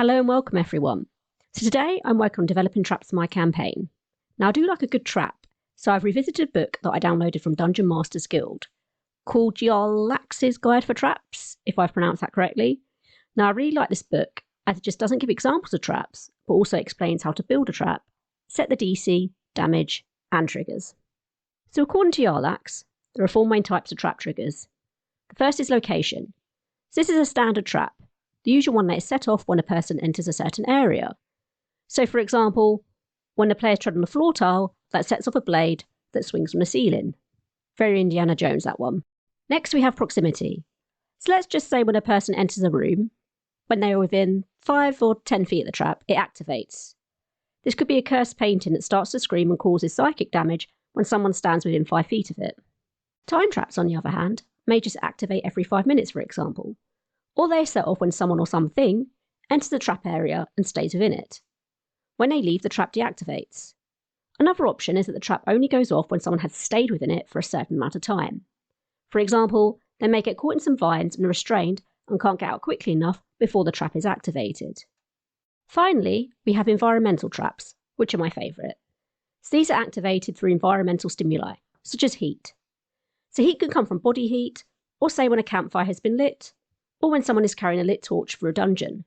Hello and welcome everyone. So today I'm working on developing traps for my campaign. Now I do like a good trap, so I've revisited a book that I downloaded from Dungeon Masters Guild called Jarlaxle's Guide for Traps, if I've pronounced that correctly. Now I really like this book as it just doesn't give examples of traps, but also explains how to build a trap, set the DC, damage, and triggers. So according to Jarlax, there are 4 main types of trap triggers. The first is location. So this is a standard trap, the usual one that is set off when a person enters a certain area. So for example, when the players tread on a floor tile, that sets off a blade that swings from the ceiling. Very Indiana Jones, that one. Next we have proximity. So let's just say when a person enters a room, when they are within 5 or 10 feet of the trap, it activates. This could be a cursed painting that starts to scream and causes psychic damage when someone stands within 5 feet of it. Time traps, on the other hand, may just activate every 5 minutes, for example, or they set off when someone or something enters the trap area and stays within it. When they leave, the trap deactivates. Another option is that the trap only goes off when someone has stayed within it for a certain amount of time. For example, they may get caught in some vines and are restrained and can't get out quickly enough before the trap is activated. Finally, we have environmental traps, which are my favourite. So these are activated through environmental stimuli, such as heat. So heat can come from body heat, or say when a campfire has been lit, or when someone is carrying a lit torch through a dungeon.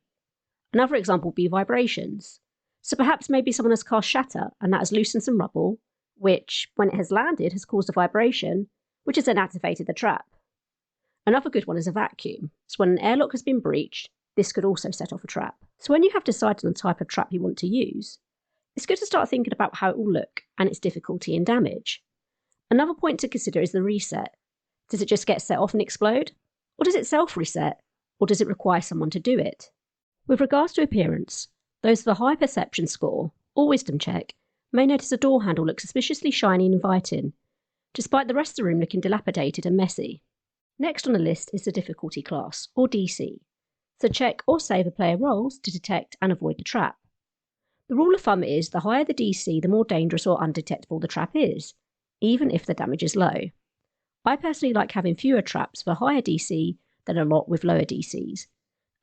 Another example would be vibrations. So perhaps maybe someone has cast Shatter and that has loosened some rubble, which, when it has landed, has caused a vibration, which has then activated the trap. Another good one is a vacuum. So when an airlock has been breached, this could also set off a trap. So when you have decided on the type of trap you want to use, it's good to start thinking about how it will look and its difficulty and damage. Another point to consider is the reset. Does it just get set off and explode? Or does it self-reset? Or does it require someone to do it? With regards to appearance, those with a high perception score, or wisdom check, may notice a door handle looks suspiciously shiny and inviting, despite the rest of the room looking dilapidated and messy. Next on the list is the difficulty class, or DC. So check or save a player rolls to detect and avoid the trap. The rule of thumb is the higher the DC, the more dangerous or undetectable the trap is, even if the damage is low. I personally like having fewer traps for higher DC than a lot with lower DCs,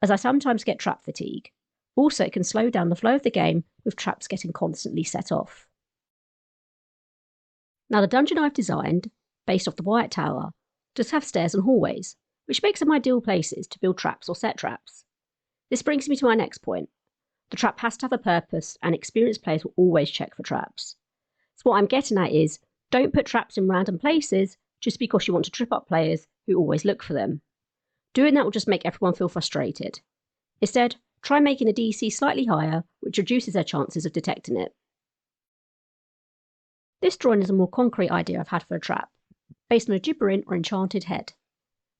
as I sometimes get trap fatigue. Also, it can slow down the flow of the game with traps getting constantly set off. Now the dungeon I've designed, based off the VIII Tower, does have stairs and hallways, which makes them ideal places to build traps or set traps. This brings me to my next point. The trap has to have a purpose, and experienced players will always check for traps. So what I'm getting at is, don't put traps in random places just because you want to trip up players who always look for them. Doing that will just make everyone feel frustrated. Instead, try making the DC slightly higher, which reduces their chances of detecting it. This drawing is a more concrete idea I've had for a trap, based on a gibbering or enchanted head.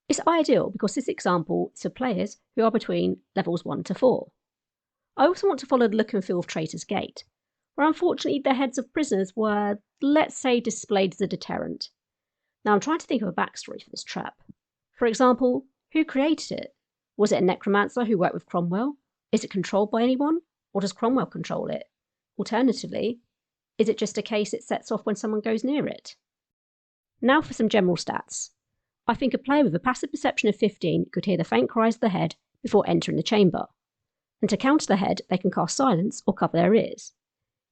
It's ideal because this example is for players who are between levels 1 to 4. I also want to follow the look and feel of Traitor's Gate, where unfortunately the heads of prisoners were, let's say, displayed as a deterrent. Now I'm trying to think of a backstory for this trap. For example, who created it? Was it a necromancer who worked with Cromwell? Is it controlled by anyone? Or does Cromwell control it? Alternatively, is it just a case it sets off when someone goes near it? Now for some general stats. I think a player with a passive perception of 15 could hear the faint cries of the head before entering the chamber. And to counter the head, they can cast silence or cover their ears.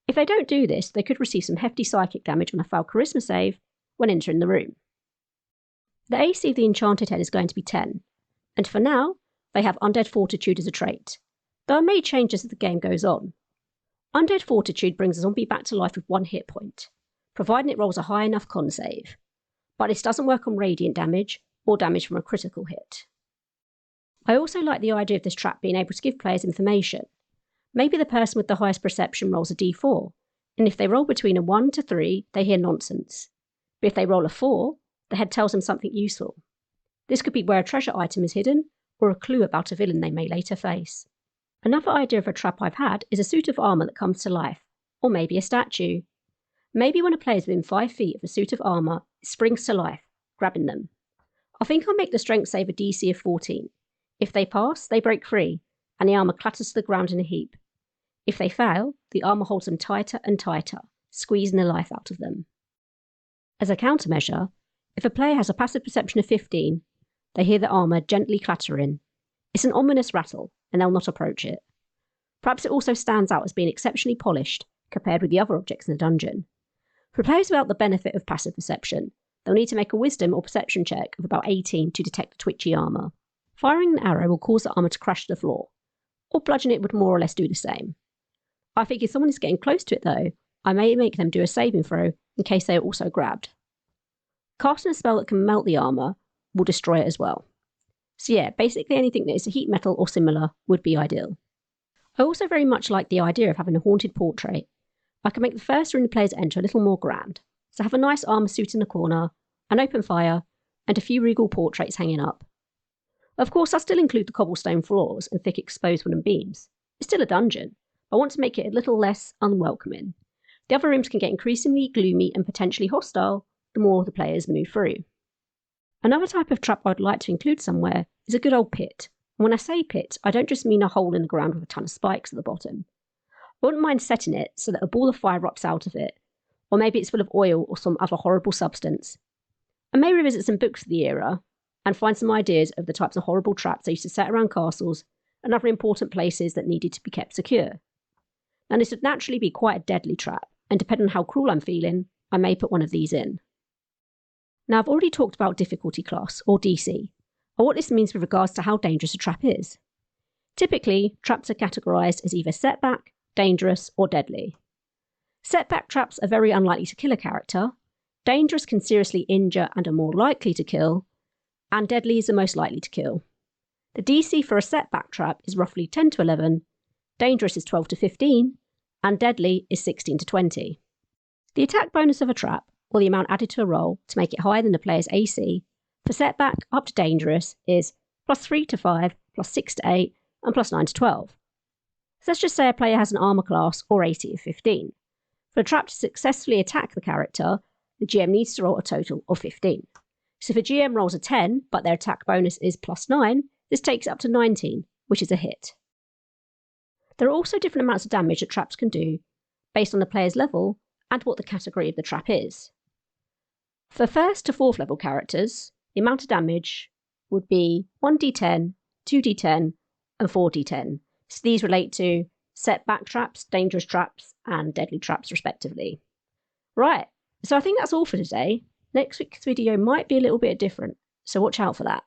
If they don't do this, they could receive some hefty psychic damage on a failed charisma save when entering the room. The AC of the enchanted head is going to be 10, and for now, they have Undead Fortitude as a trait, though it may change as the game goes on. Undead Fortitude brings a zombie back to life with 1 hit point, providing it rolls a high enough con save, but this doesn't work on radiant damage or damage from a critical hit. I also like the idea of this trap being able to give players information. Maybe the person with the highest perception rolls a d4, and if they roll between a 1 to 3, they hear nonsense. But if they roll a 4, the head tells them something useful. This could be where a treasure item is hidden, or a clue about a villain they may later face. Another idea of a trap I've had is a suit of armour that comes to life, or maybe a statue. Maybe when a player is within 5 feet of a suit of armour, it springs to life, grabbing them. I think I'll make the strength save a DC of 14. If they pass, they break free, and the armour clatters to the ground in a heap. If they fail, the armour holds them tighter and tighter, squeezing the life out of them. As a countermeasure, if a player has a passive perception of 15, they hear the armour gently clattering. It's an ominous rattle, and they'll not approach it. Perhaps it also stands out as being exceptionally polished compared with the other objects in the dungeon. For players without the benefit of passive perception, they'll need to make a wisdom or perception check of about 18 to detect the twitchy armour. Firing an arrow will cause the armour to crash to the floor, or bludgeon it would more or less do the same. I think if someone is getting close to it though, I may make them do a saving throw in case they are also grabbed. Casting a spell that can melt the armour will destroy it as well. So yeah, basically anything that is a heat metal or similar would be ideal. I also very much like the idea of having a haunted portrait. I can make the first room the players enter a little more grand, so have a nice armour suit in the corner, an open fire, and a few regal portraits hanging up. Of course, I still include the cobblestone floors and thick exposed wooden beams. It's still a dungeon, but I want to make it a little less unwelcoming. The other rooms can get increasingly gloomy and potentially hostile the more the players move through. Another type of trap I'd like to include somewhere is a good old pit. And when I say pit, I don't just mean a hole in the ground with a ton of spikes at the bottom. I wouldn't mind setting it so that a ball of fire erupts out of it, or maybe it's full of oil or some other horrible substance. I may revisit some books of the era and find some ideas of the types of horrible traps they used to set around castles and other important places that needed to be kept secure. Now this would naturally be quite a deadly trap, and depending on how cruel I'm feeling, I may put one of these in. Now I've already talked about difficulty class, or DC, or what this means with regards to how dangerous a trap is. Typically, traps are categorised as either setback, dangerous, or deadly. Setback traps are very unlikely to kill a character, dangerous can seriously injure and are more likely to kill, and deadly is the most likely to kill. The DC for a setback trap is roughly 10 to 11, dangerous is 12 to 15, and deadly is 16 to 20. The attack bonus of a trap, or the amount added to a roll to make it higher than the player's AC, for setback up to dangerous is +3 to 5, +6 to 8, and +9 to 12. So let's just say a player has an armour class or AC of 15. For a trap to successfully attack the character, the GM needs to roll a total of 15. So if a GM rolls a 10, but their attack bonus is +9, this takes it up to 19, which is a hit. There are also different amounts of damage that traps can do, based on the player's level and what the category of the trap is. For 1st to 4th level characters, the amount of damage would be 1d10, 2d10, and 4d10. So these relate to setback traps, dangerous traps, and deadly traps respectively. Right, so I think that's all for today. Next week's video might be a little bit different, so watch out for that.